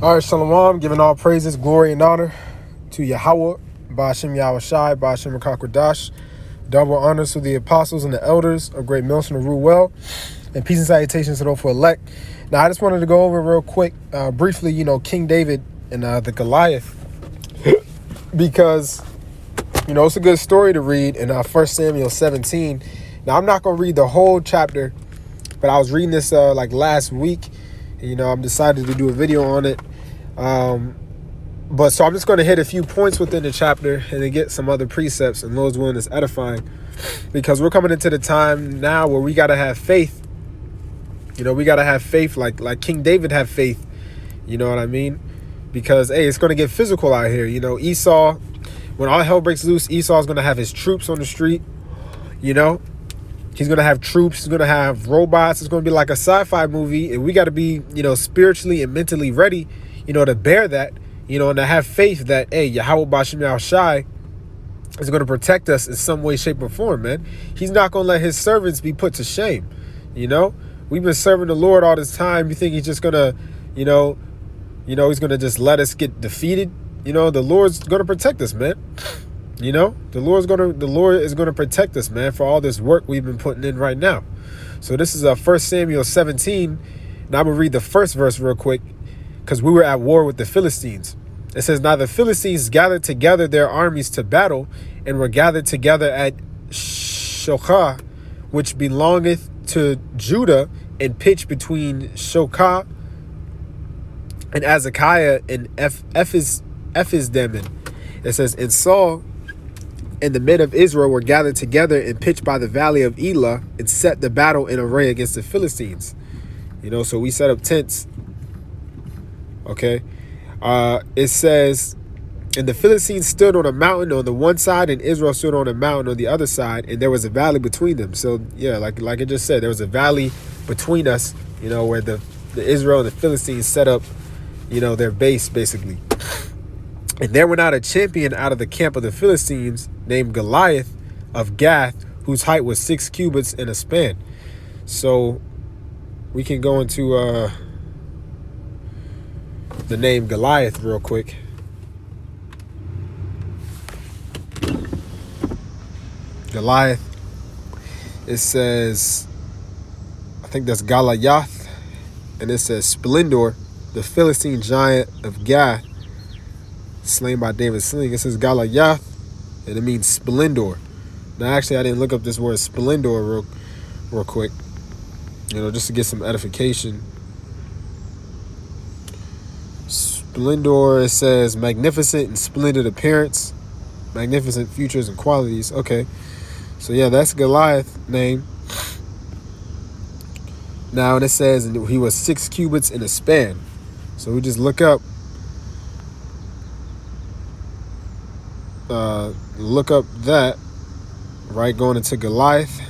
All right, Shalom, giving all praises, glory, and honor to Yahweh, Ba'ashem Yahushai, Ba'ashem Rakakwadash. Double honors to the apostles and the elders of Great Millstone to rule well, and peace and salutations to those who elect. Now, I just wanted to go over real quick, briefly, King David and the Goliath, because, it's a good story to read in 1 Samuel 17. Now, I'm not going to read the whole chapter, but I was reading this last week. I'm decided to do a video on it. But so I'm just going to hit a few points within the chapter and then get some other precepts, and Lord's willing is edifying, because we're coming into the time now where we got to have faith. We got to have faith like King David had faith. You know what I mean? Because, hey, it's going to get physical out here. Esau, when all hell breaks loose, Esau's going to have his troops on the street. He's going to have troops. He's going to have robots. It's going to be like a sci-fi movie. And we got to be, spiritually and mentally ready, to bear that, and to have faith that, hey, Yahweh Ba'ashem Yahushai is going to protect us in some way, shape, or form, man. He's not going to let his servants be put to shame. We've been serving the Lord all this time. You think he's just going to, he's going to just let us get defeated? The Lord's going to protect us, man. The Lord is going to protect us, man, for all this work we've been putting in right now. So this is 1 Samuel 17. And I'm going to read the first verse real quick, because we were at war with the Philistines. It says, "Now the Philistines gathered together their armies to battle, and were gathered together at Shokah, which belongeth to Judah, and pitched between Shokah and Azekiah and Ephes-Dammim." It says, "And Saul and the men of Israel were gathered together and pitched by the valley of Elah, and set the battle in array against the Philistines." So we set up tents. Okay. It says, "And the Philistines stood on a mountain on the one side, and Israel stood on a mountain on the other side, and there was a valley between them." So yeah, like I just said, there was a valley between us, where the Israel and the Philistines set up, their base basically. "And there went out a champion out of the camp of the Philistines, named Goliath of Gath, whose height was 6 cubits and a span." So we can go into the name Goliath real quick. Goliath, it says, I think that's Goliath, and it says Splendor, the Philistine giant of Gath, slain by David's sling. It says Goliath, and it means splendor. Now, actually, I didn't look up this word splendor real quick, just to get some edification. Splendor, it says magnificent and splendid appearance, magnificent features and qualities. Okay, so yeah, that's Goliath name. Now, and it says he was 6 cubits in a span. So we just look up that, right, going into Goliath.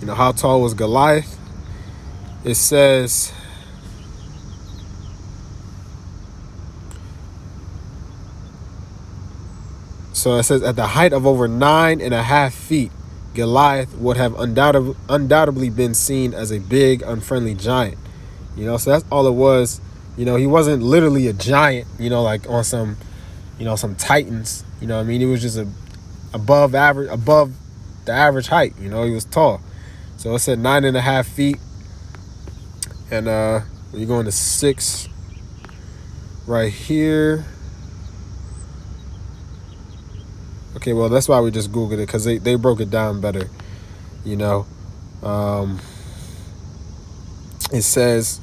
How tall was Goliath? It says, at the height of over 9.5 feet, Goliath would have undoubtedly been seen as a big, unfriendly giant. So that's all it was. He wasn't literally a giant, like on some, some Titans. He was just above the average height. He was tall. So it said 9.5 feet. And you're going to 6 right here. Okay, well, that's why we just Googled it, because they broke it down better. It says,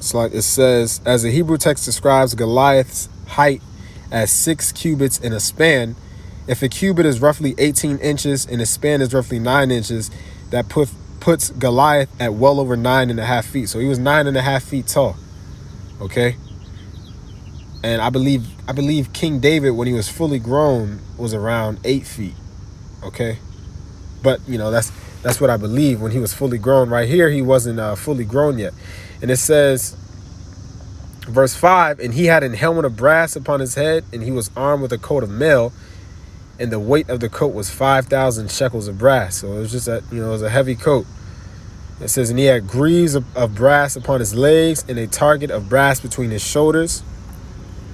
as the Hebrew text describes Goliath's height as 6 cubits in a span, if a cubit is roughly 18 inches and a span is roughly 9 inches, that puts Goliath at well over 9.5 feet. So he was 9.5 feet tall. Okay. And I believe King David, when he was fully grown, was around 8 feet. Okay. But, that's what I believe, when he was fully grown. Right here, he wasn't fully grown yet. And it says, verse 5, "And he had an helmet of brass upon his head, and he was armed with a coat of mail, and the weight of the coat was 5,000 shekels of brass." So it was just it was a heavy coat. It says, and he had greaves of brass upon his legs, and a target of brass between his shoulders.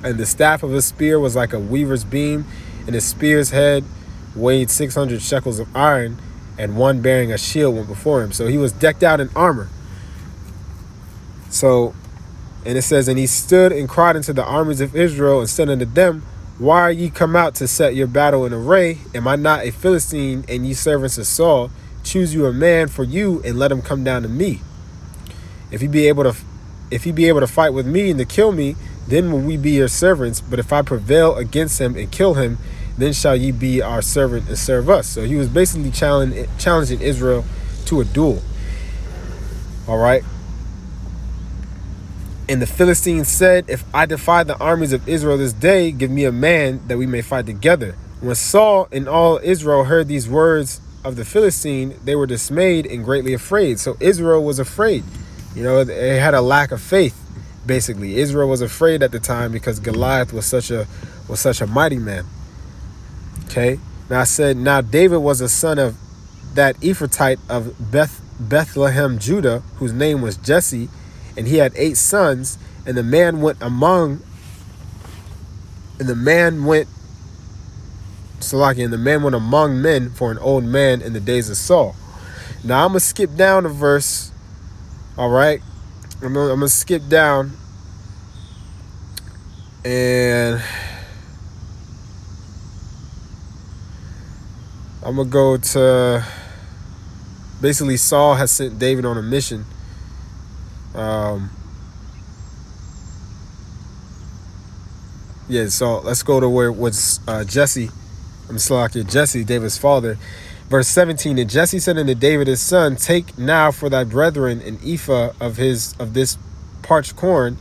And the staff of his spear was like a weaver's beam, and his spear's head weighed 600 shekels of iron, and one bearing a shield went before him. So he was decked out in armor. So, and it says, and he stood and cried unto the armies of Israel, and said unto them, why are ye come out to set your battle in array? Am I not a Philistine, and ye servants of Saul? Choose you a man for you, and let him come down to me. If he be able to fight with me and to kill me, then will we be your servants. But if I prevail against him and kill him, then shall ye be our servant and serve us. So he was basically challenging Israel to a duel. All right. And the Philistines said, if I defy the armies of Israel this day, give me a man that we may fight together. When Saul and all Israel heard these words of the Philistine, they were dismayed and greatly afraid. So Israel was afraid. You know, they had a lack of faith. Basically, Israel was afraid at the time because Goliath was such a mighty man. Okay. Now I said, now David was a son of that Ephrathite of Bethlehem, Judah, whose name was Jesse, and he had 8 sons. And the man went among men for an old man in the days of Saul. Now I'm gonna skip down a verse. All right, I'm gonna skip down, and I'm gonna go to basically Saul has sent David on a mission. So let's go to where was Jesse. Jesse, David's father. Verse 17, and Jesse said unto David his son, take now for thy brethren an ephah of this parched corn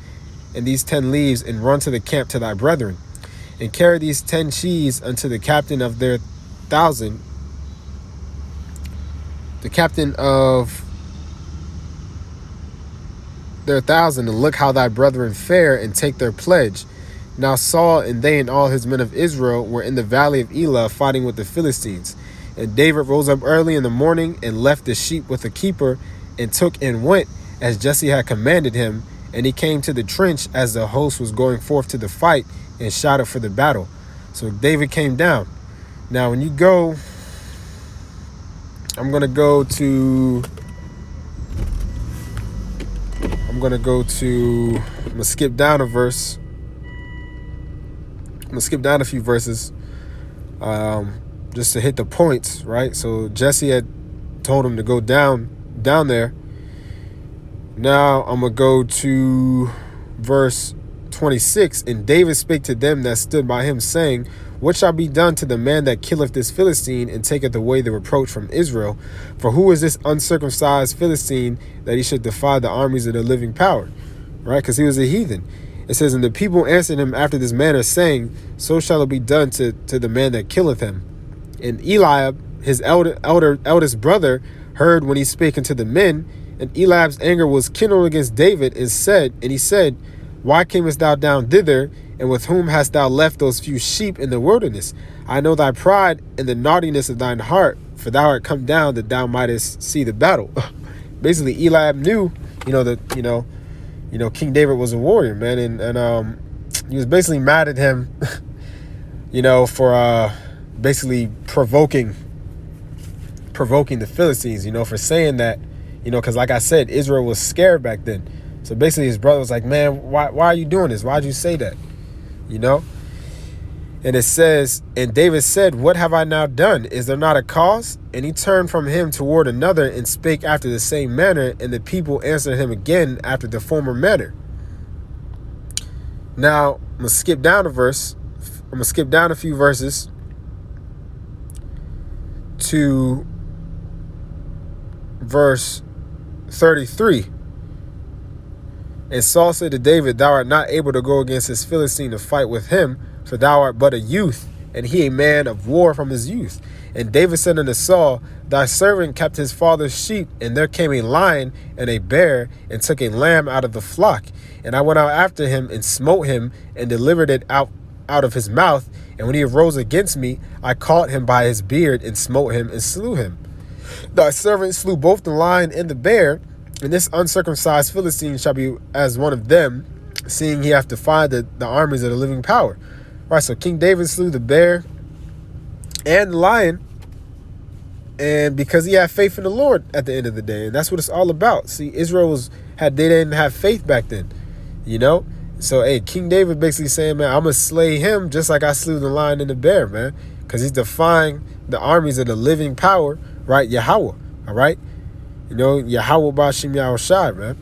and these 10 leaves, and run to the camp to thy brethren, and carry these 10 sheaves unto the captain of their 1,000. The captain of their 1,000, and look how thy brethren fare, and take their pledge. Now Saul and they and all his men of Israel were in the valley of Elah fighting with the Philistines. And David rose up early in the morning and left the sheep with the keeper, and took and went as Jesse had commanded him. And he came to the trench as the host was going forth to the fight, and shouted for the battle. So David came down. Now when you go, I'm going to skip down a verse. I'm going to skip down a few verses just to hit the points, right? So Jesse had told him to go down there. Now I'm going to go to verse 26. And David spake to them that stood by him, saying, what shall be done to the man that killeth this Philistine, and taketh away the reproach from Israel? For who is this uncircumcised Philistine that he should defy the armies of the living power? Right? Because he was a heathen. It says, and the people answered him after this manner, saying, so shall it be done to the man that killeth him. And Eliab, his eldest brother, heard when he spake unto the men, and Eliab's anger was kindled against David, and he said, why camest thou down thither, and with whom hast thou left those few sheep in the wilderness? I know thy pride and the naughtiness of thine heart, for thou art come down that thou mightest see the battle. Basically, Eliab knew, King David was a warrior, man, and he was basically mad at him, for basically provoking the Philistines, for saying that, because like I said, Israel was scared back then. So basically his brother was like, man, why are you doing this? Why'd you say that? And it says, and David said, what have I now done? Is there not a cause? And he turned from him toward another, and spake after the same manner, and the people answered him again after the former manner. Now, I'm going to skip down a verse. I'm going to skip down a few verses to verse 33. And Saul said to David, thou art not able to go against this Philistine to fight with him, for thou art but a youth, and he a man of war from his youth. And David said unto Saul, thy servant kept his father's sheep, and there came a lion and a bear, and took a lamb out of the flock. And I went out after him, and smote him, and delivered it out of his mouth. And when he arose against me, I caught him by his beard, and smote him, and slew him. Thy servant slew both the lion and the bear, and this uncircumcised Philistine shall be as one of them, seeing he hath defied the armies of the living power. Right, so King David slew the bear and the lion, and because he had faith in the Lord at the end of the day. And that's what it's all about. See, Israel they didn't have faith back then, you know? So, hey, King David basically saying, man, I'm going to slay him just like I slew the lion and the bear, man. Because he's defying the armies of the living power, right? Yahweh, all right? You know, Yahweh Bashim Yahushai, man.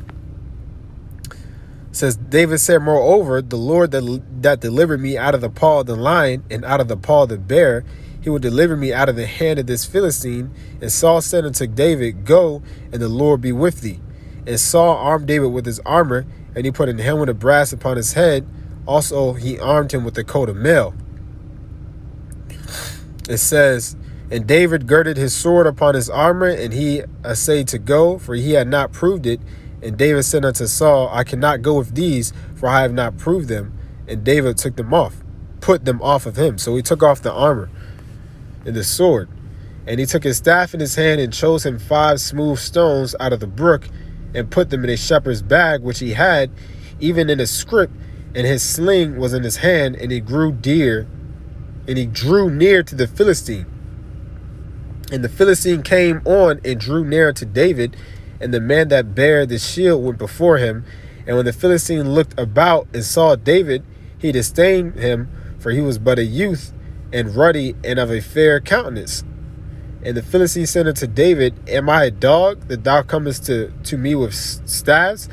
It says, David said, moreover, the Lord that delivered me out of the paw of the lion and out of the paw of the bear, he will deliver me out of the hand of this Philistine. And Saul said unto David, go, and the Lord be with thee. And Saul armed David with his armor, and he put an helmet of brass upon his head. Also, he armed him with a coat of mail. It says, and David girded his sword upon his armor, and he essayed to go, for he had not proved it. And David said unto Saul, I cannot go with these, for I have not proved them. And David took them off, put them off of him. So he took off the armor and the sword. And he took his staff in his hand and chose him 5 smooth stones out of the brook, and put them in a shepherd's bag which he had, even in a scrip, and his sling was in his hand, and he drew near to the Philistine. And the Philistine came on and drew near to David, and the man that bare the shield went before him. And when the Philistine looked about and saw David, he disdained him, for he was but a youth, and ruddy, and of a fair countenance. And the Philistine said unto David, am I a dog, that thou comest to me with staves?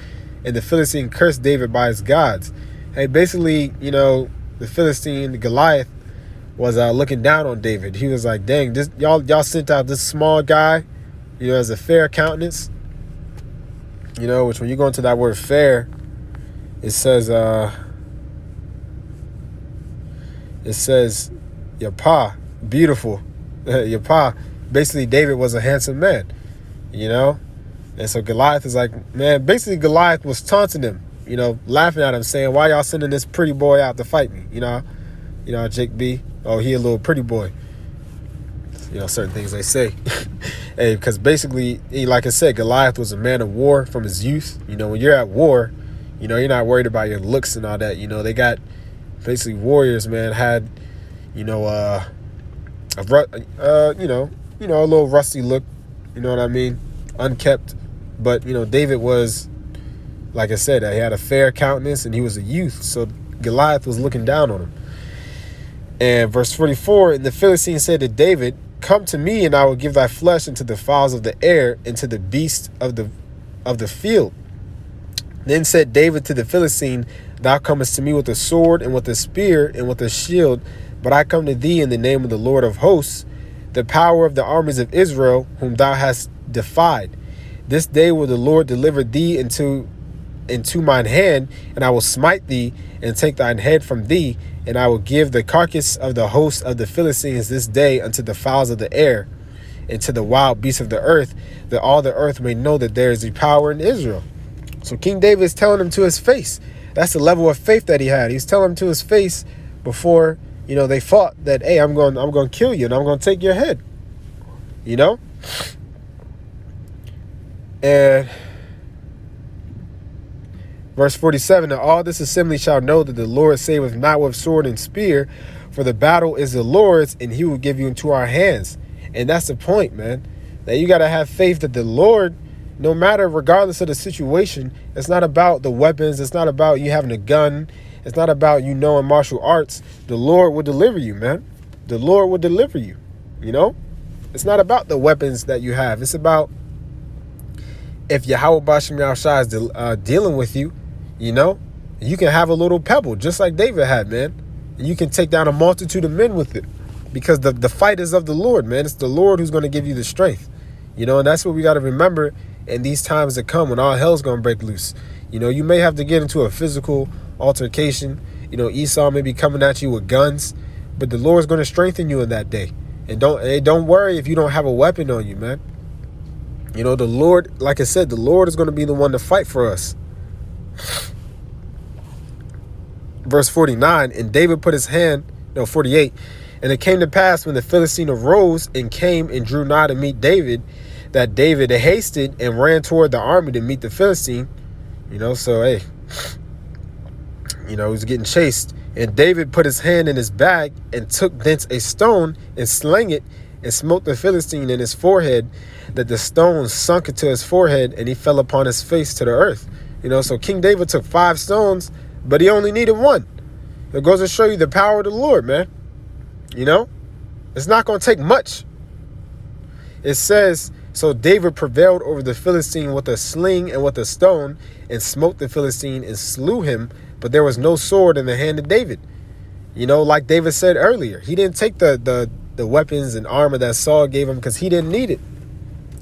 And the Philistine cursed David by his gods. Hey, basically, you know, the Philistine, Goliath, was looking down on David. He was like, dang, y'all sent out this small guy, you know, as a fair countenance. You know, which when you go into that word fair, it says Yapa, beautiful. Yapa. Basically, David was a handsome man, you know? And so Goliath is like, man, basically Goliath was taunting him, you know, laughing at him, saying, why y'all sending this pretty boy out to fight me? You know, Jake B. Oh, he a little pretty boy. You know, certain things they say. Hey, because basically, like I said, Goliath was a man of war from his youth. You know, when you're at war, you know, you're not worried about your looks and all that. You know, they got basically warriors, man, had, you know, a little rusty look, you know what I mean? Unkept. But, you know, David was, like I said, he had a fair countenance and he was a youth. So Goliath was looking down on him. And verse 44, and the Philistine said to David, come to me, and I will give thy flesh into the fowls of the air, and to the beasts of the field. Then said David to the Philistine, thou comest to me with a sword and with a spear and with a shield, but I come to thee in the name of the Lord of hosts, the power of the armies of Israel, whom thou hast defied. This day will the Lord deliver thee into mine hand, and I will smite thee and take thine head from thee, and I will give the carcass of the host of the Philistines this day unto the fowls of the air and to the wild beasts of the earth, that all the earth may know that there is a power in Israel. So King David is telling him to his face. That's the level of faith that he had. He's telling him to his face before, you know, they fought that, hey, I'm going to kill you and I'm going to take your head. You know? And verse 47, and all this assembly shall know that the Lord saveth not with sword and spear, for the battle is the Lord's, and he will give you into our hands. And that's the point, man. That you got to have faith that the Lord, no matter, regardless of the situation, it's not about the weapons. It's not about you having a gun. It's not about you knowing martial arts. The Lord will deliver you, man. The Lord will deliver you, you know? It's not about the weapons that you have. It's about if Yahweh Bashim Yahushai is dealing with you, you know, you can have a little pebble just like David had, man. And you can take down a multitude of men with it, because the fight is of the Lord, man. It's the Lord who's going to give you the strength, you know, and that's what we got to remember in these times that come when all hell's going to break loose. You know, you may have to get into a physical altercation. You know, Esau may be coming at you with guns, but the Lord's going to strengthen you in that day. And don't worry if you don't have a weapon on you, man. You know, the Lord, like I said, the Lord is going to be the one to fight for us. Verse 49, and David put his hand, no, 48, And it came to pass when the Philistine arose and came and drew nigh to meet David, that David hasted and ran toward the army to meet the Philistine. So, hey, he was getting chased. And David put his hand in his bag and took thence a stone and slang it and smote the Philistine in his forehead, that the stone sunk into his forehead and he fell upon his face to the earth. So King David took 5 stones, but he only needed 1. It goes to show you the power of the Lord, man. It's not going to take much. It says, so David prevailed over the Philistine with a sling and with a stone, and smote the Philistine and slew him, but there was no sword in the hand of David. Like David said earlier, he didn't take the weapons and armor that Saul gave him because he didn't need it.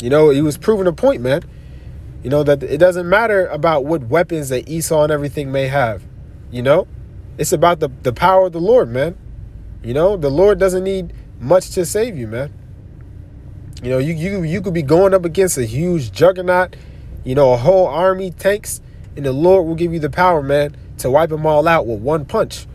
He was proving a point, man. That it doesn't matter about what weapons that Esau and everything may have. It's about the power of the Lord, man. The Lord doesn't need much to save you, man. You could be going up against a huge juggernaut, a whole army, tanks, and the Lord will give you the power, man, to wipe them all out with 1 punch.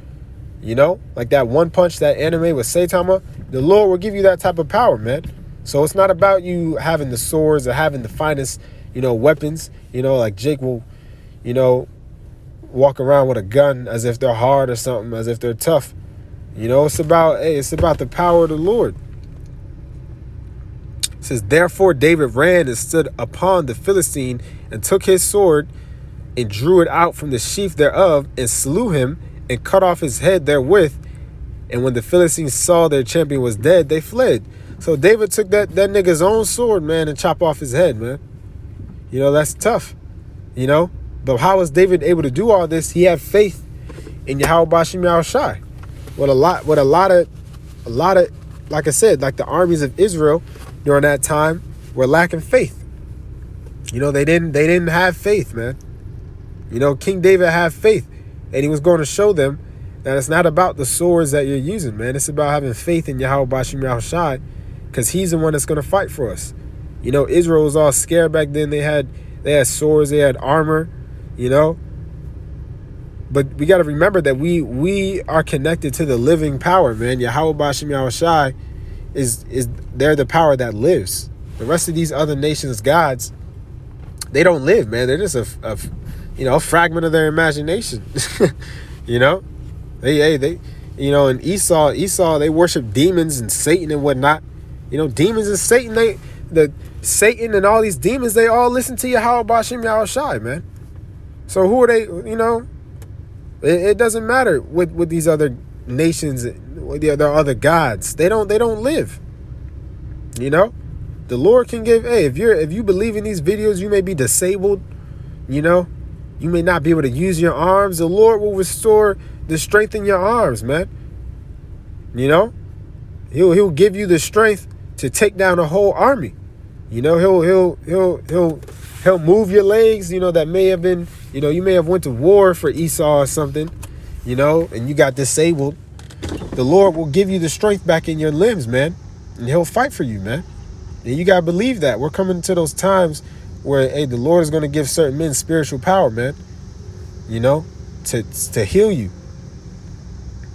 Like that 1 punch, that anime with Saitama, the Lord will give you that type of power, man. So it's not about you having the swords or having the finest, weapons. Like Jake will, walk around with a gun as if they're hard or something, as if they're tough. It's about the power of the Lord. It says, therefore David ran and stood upon the Philistine and took his sword and drew it out from the sheath thereof and slew him and cut off his head therewith. And when the Philistines saw their champion was dead, they fled. So David took that nigga's own sword, man, and chopped off his head, man. That's tough, But how was David able to do all this? He had faith in Yahweh Bashim Yahushai. What a lot of, like I said, like the armies of Israel during that time were lacking faith. They didn't have faith, man. King David had faith, and he was going to show them that it's not about the swords that you're using, man. It's about having faith in Yahweh Bashim Yahushai, because he's the one that's going to fight for us. Israel was all scared back then. They had swords, they had armor, But we got to remember that we are connected to the living power, man. Yahweh Bashim Yahushai is they're the power that lives. The rest of these other nations' gods, they don't live, man. They're just a fragment of their imagination. They and Esau, they worship demons and Satan and whatnot. Demons and Satan, Satan and all these demons, they all listen to Yahweh Bashim Yahushai, man. So who are they? It doesn't matter with these other nations, with the other gods. They don't live. The Lord can give. Hey, if you believe in these videos, you may be disabled. You may not be able to use your arms. The Lord will restore the strength in your arms, man. He'll give you the strength to take down a whole army. He'll move your legs. That may have been. You may have went to war for Esau or something. And you got disabled. The Lord will give you the strength back in your limbs, man, and He'll fight for you, man. And you gotta believe that we're coming to those times where, hey, the Lord is going to give certain men spiritual power, man. To heal you.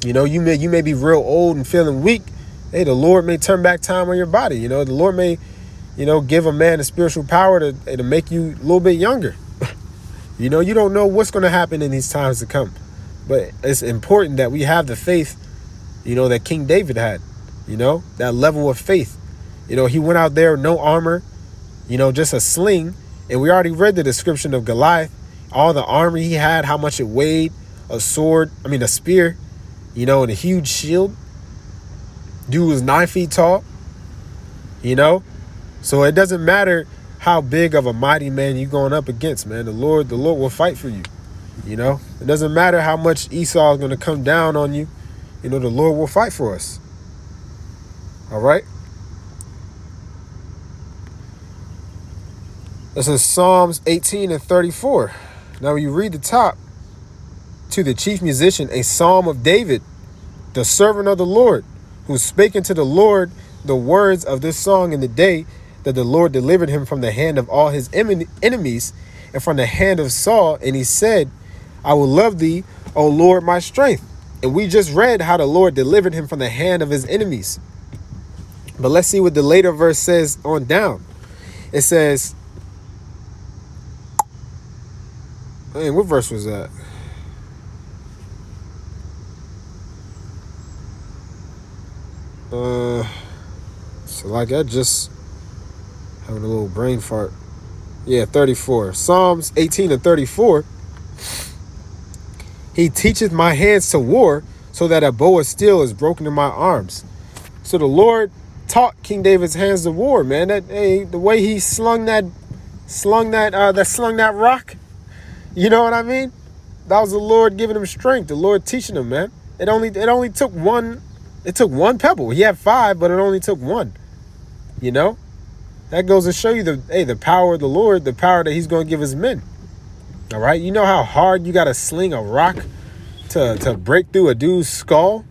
You may be real old and feeling weak. Hey, the Lord may turn back time on your body. The Lord may, give a man a spiritual power to make you a little bit younger. You don't know what's going to happen in these times to come. But it's important that we have the faith, that King David had, that level of faith. He went out there with no armor, just a sling. And we already read the description of Goliath, all the armor he had, how much it weighed, a spear, and a huge shield. Dude was 9 feet tall, So it doesn't matter how big of a mighty man you're going up against, man. The Lord will fight for you. It doesn't matter how much Esau is going to come down on you. The Lord will fight for us. All right. This is Psalms 18 and 34. Now, when you read the top, to the chief musician, a psalm of David, the servant of the Lord, who spake unto the Lord the words of this song in the day that the Lord delivered him from the hand of all his enemies and from the hand of Saul. And he said, I will love thee, O Lord, my strength. And we just read how the Lord delivered him from the hand of his enemies. But let's see what the later verse says on down. It says, man, what verse was that? So like I just having a little brain fart. Yeah, 34. Psalms 18 and 34. He teacheth my hands to war, so that a bow of steel is broken in my arms. So the Lord taught King David's hands to war, man. That the way he slung that rock. You know what I mean? That was the Lord giving him strength. The Lord teaching him, man. It only took one. It took one pebble. He had 5, but it only took one. You know, that goes to show you the power of the Lord, the power that he's going to give his men. All right, you know how hard you got to sling a rock to break through a dude's skull,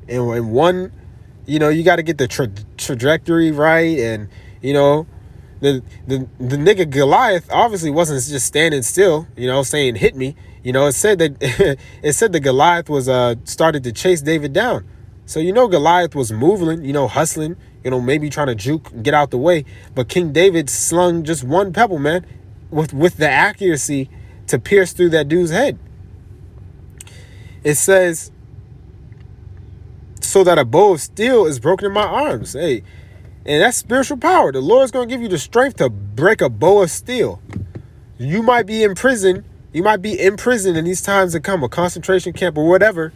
and one, you know, you got to get the trajectory right, and you know, the nigga Goliath obviously wasn't just standing still, you know, saying hit me. You know, it said that the Goliath was started to chase David down. So you know Goliath was moving, you know, hustling, you know, maybe trying to juke and get out the way. But King David slung just one pebble, man, with the accuracy to pierce through that dude's head. It says, so that a bow of steel is broken in my arms. Hey, and that's spiritual power. The Lord's going to give you the strength to break a bow of steel. You might be in prison. You might be in prison in these times to come, a concentration camp or whatever.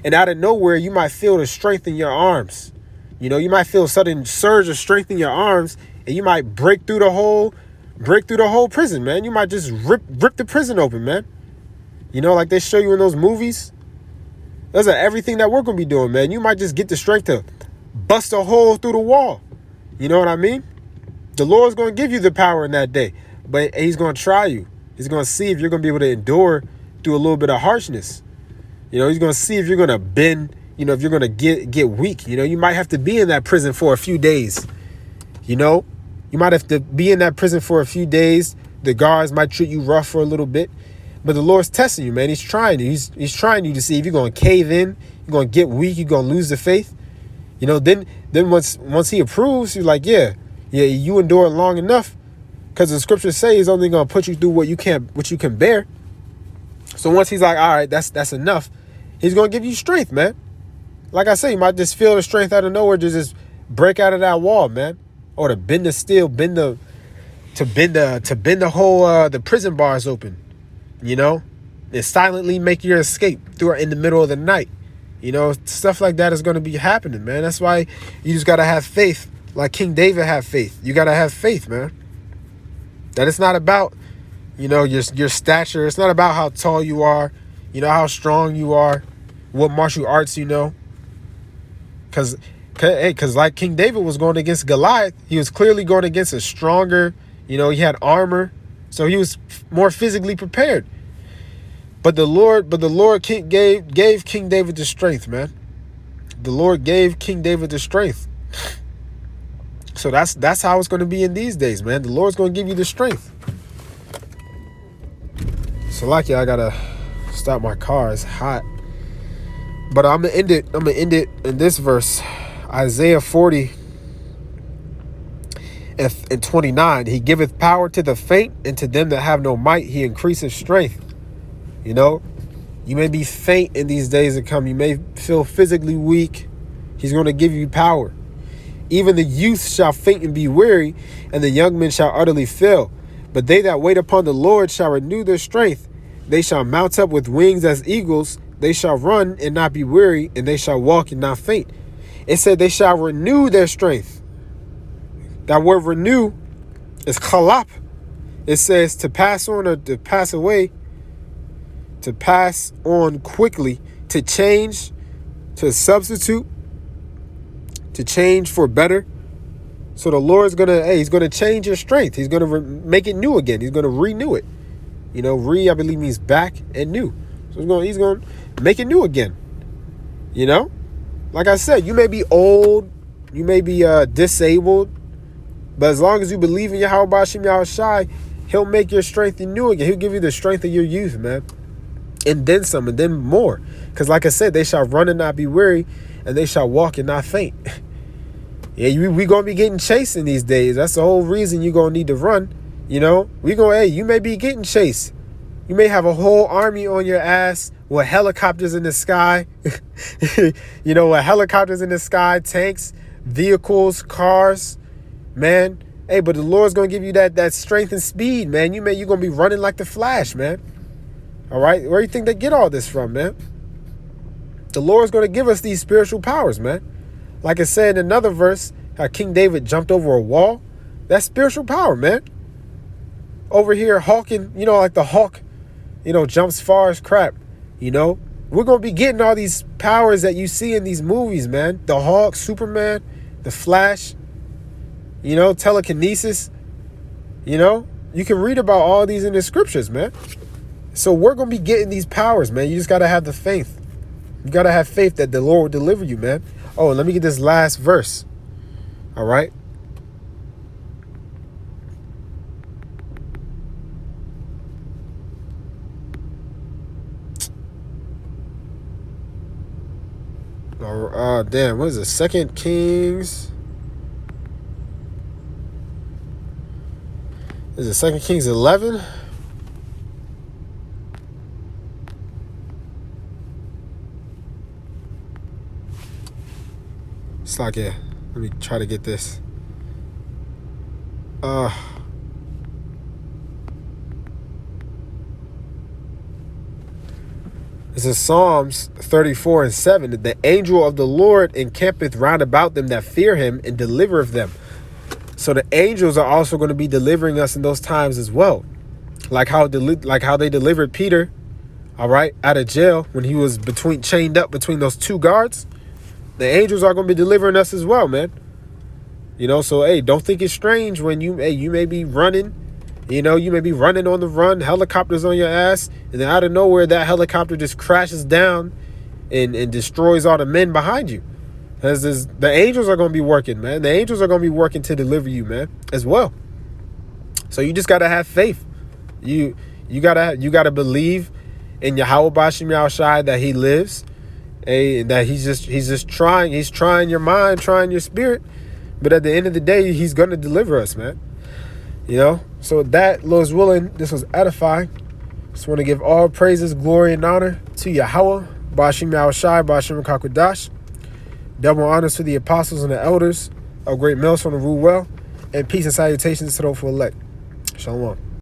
And out of nowhere, you might feel the strength in your arms. You know, you might feel a sudden surge of strength in your arms, and you might break through the whole prison, man. You might just rip the prison open, man. You know, like they show you in those movies. Those are everything that we're going to be doing, man. You might just get the strength to bust a hole through the wall. You know what I mean? The Lord's going to give you the power in that day, but he's going to try you. He's going to see if you're going to be able to endure through a little bit of harshness. You know, he's going to see if you're going to bend, you know, if you're going to get weak. You know, you might have to be in that prison for a few days. You know, you might have to be in that prison for a few days. The guards might treat you rough for a little bit. But the Lord's testing you, man. He's trying you. He's trying you to see if you're going to cave in, you're going to get weak, you're going to lose the faith. You know, then once he approves, you're like, yeah, you endure long enough. Because the scriptures say he's only going to put you through what you can bear. So once he's like, all right, that's enough, he's going to give you strength, man. Like I say, you might just feel the strength out of nowhere to just break out of that wall, man. Or to bend the steel, bend the whole the prison bars open, you know, and silently make your escape in the middle of the night. You know, stuff like that is going to be happening, man. That's why you just got to have faith, like King David had faith. You got to have faith, man. That it's not about, you know, your stature. It's not about how tall you are, you know, how strong you are, what martial arts you know. Because like King David was going against Goliath, he was clearly going against a stronger, you know, he had armor. So he was more physically prepared. But the Lord gave King David the strength, man. The Lord gave King David the strength. So that's how it's going to be in these days, man. The Lord's going to give you the strength. So like, I got to stop my car. It's hot. But I'm going to end it in this verse. Isaiah 40 and 29. He giveth power to the faint, and to them that have no might, he increaseth strength. You know, you may be faint in these days to come. You may feel physically weak. He's going to give you power. Even the youth shall faint and be weary, and the young men shall utterly fail. But they that wait upon the Lord shall renew their strength. They shall mount up with wings as eagles. They shall run and not be weary, and they shall walk and not faint. It said they shall renew their strength. That word renew is chalap. It says to pass on or to pass away, to pass on quickly, to change, to substitute, to change for better. So the Lord's he's gonna change your strength. He's gonna make it new again. He's gonna renew it. You know, I believe means back and new. So he's gonna make it new again. You know, like I said, you may be old, you may be disabled, but as long as you believe in Yahweh Shem Yahushai, he'll make your strength new again. He'll give you the strength of your youth, man. and then some, and then more. Because like I said, they shall run and not be weary, and they shall walk and not faint. Yeah, we going to be getting chased in these days. That's the whole reason you're going to need to run. You know, hey, you may be getting chased. You may have a whole army on your ass with helicopters in the sky. You know, with helicopters in the sky, tanks, vehicles, cars, man. Hey, but the Lord's going to give you that strength and speed, man. You're going to be running like the Flash, man. All right. Where do you think they get all this from, man? The Lord's going to give us these spiritual powers, man. Like I said in another verse, how King David jumped over a wall. That's spiritual power, man. Over here hawking, you know, like the hawk, you know, jumps far as crap, you know. We're going to be getting all these powers that you see in these movies, man. The Hawk, Superman, the Flash, you know, telekinesis, you know. You can read about all these in the scriptures, man. So we're going to be getting these powers, man. You just got to have the faith. You got to have faith that the Lord will deliver you, man. Oh, and let me get this last verse. All right. Damn, what is it? 2 Kings. Is it 2 Kings 11? It's like, yeah. Let me try to get this. This is Psalms 34:7. The angel of the Lord encampeth round about them that fear him and delivereth them. So the angels are also going to be delivering us in those times as well. Like how they delivered Peter, all right, out of jail when he was chained up between those two guards. The angels are going to be delivering us as well, man. You know, so, hey, don't think it's strange when you may be running. You know, you may be running on the run, helicopters on your ass, and then out of nowhere, that helicopter just crashes down and destroys all the men behind you. Because the angels are going to be working, man. The angels are going to be working to deliver you, man, as well. So you just got to have faith. You gotta believe in Yahweh Bashim Yahushai that he lives. That he's just trying your mind, trying your spirit. But at the end of the day, he's going to deliver us, man. You know, so that, Lord's willing, this was edifying. Just want to give all praises, glory, and honor to Yahweh, Bashim Yahushai, Bashim Kakwadash. Double honors to the apostles and the elders of Great Mills from the Rule Well. And peace and salutations to those who elect. Shalom.